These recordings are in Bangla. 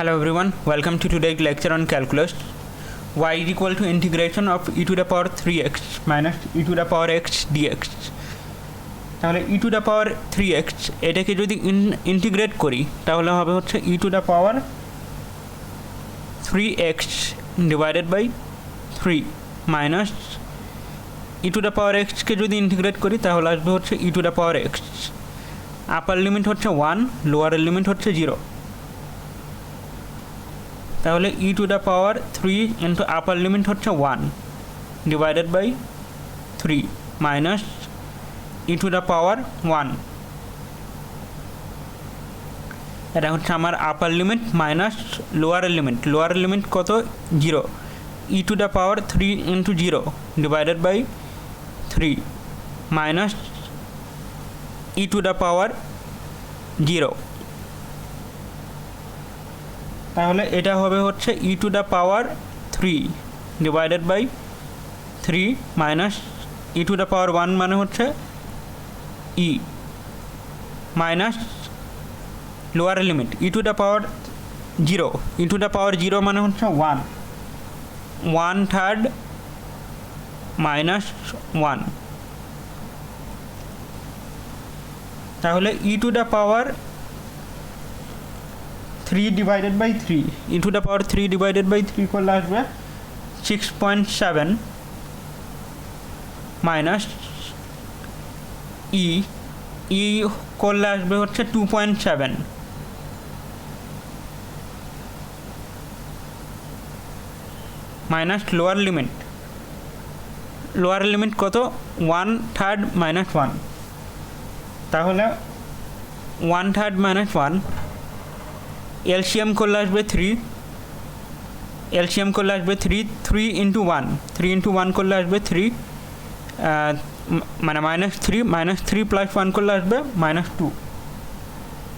Hello everyone, welcome to today's lecture on calculus. Y is equal to integration of e to the power 3x minus e to the power x dx. তাহলে e to the power 3x এটাকে যদি ইন্টিগ্রেট করি তাহলে হবে হচ্ছে e to the power 3x divided by 3 minus e to the power x কে যদি ইন্টিগ্রেট করি তাহলে আসবে হচ্ছে e to the power x. Upper limit হচ্ছে 1, লোয়ার লিমিট হচ্ছে 0. তাহলে e to the power 3 into upper limit হচ্ছে 1 divided by 3 minus e to the power 1. এটা হচ্ছে আমার আপার লিমিট মাইনাস লোয়ার লিমিট কত 0 e to the power 3 into 0 divided by 3 minus e to the power 0. তাহলে এটা হবে হচ্ছে e to the power 3 divided by 3 minus e to the power 1 মানে হচ্ছে e minus lower limit e to the power 0 e to the power 0 মানে হচ্ছে 1/3 minus 1. তাহলে e to the power 3 divided by 3 e to the power 3 divided by 3 করলে আসবে 6.7 minus e করলে আসবে হচ্ছে 2.7 minus লোয়ার লিমিট কত 1/3 minus 1. তাহলে 1/3 minus 1 এলসিএম করলে আসবে 3 into 1 করলে আসবে 3 মানে -3 প্লাস 1 করলে আসবে -2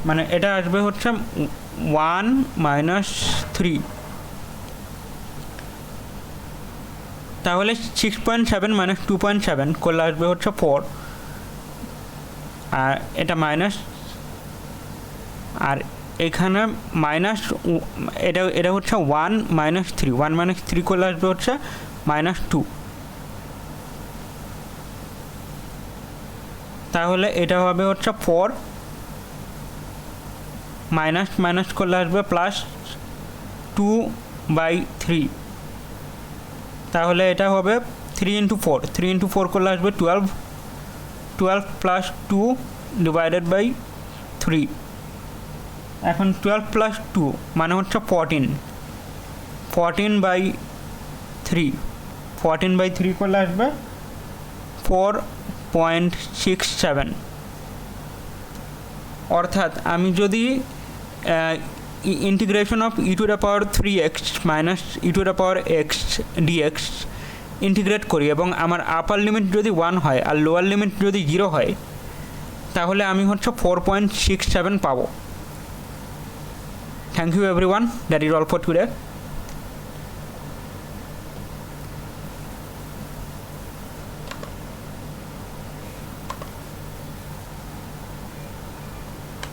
মানে এটা আসবে হচ্ছে 1 -3. তাহলে 6.7 minus 2.7 করলে আসবে হচ্ছে 4 আর এটা মাইনাস আর এখানে মাইনাস এটা হচ্ছে 1 -3 করলে আসবে হচ্ছে -2. তাহলে এটা হবে হচ্ছে 4 মাইনাস করলে আসবে প্লাস 2/3. তাহলে এটা হবে 3 into 4 করলে আসবে 12 প্লাস 2 ডিভাইডেড বাই 3. এখন 12 প্লাস 2 মানে হচ্ছে 14/3 করলে আসবে 4.67. অর্থাৎ আমি যদি integration of e to the power 3x minus e to the power x dx integrate করি এবং আমার আপার লিমিট যদি 1 হয় আর লোয়ার লিমিট যদি 0 হয় তাহলে আমি হচ্ছে 4.67 পাবো. Thank you everyone. That is all for today.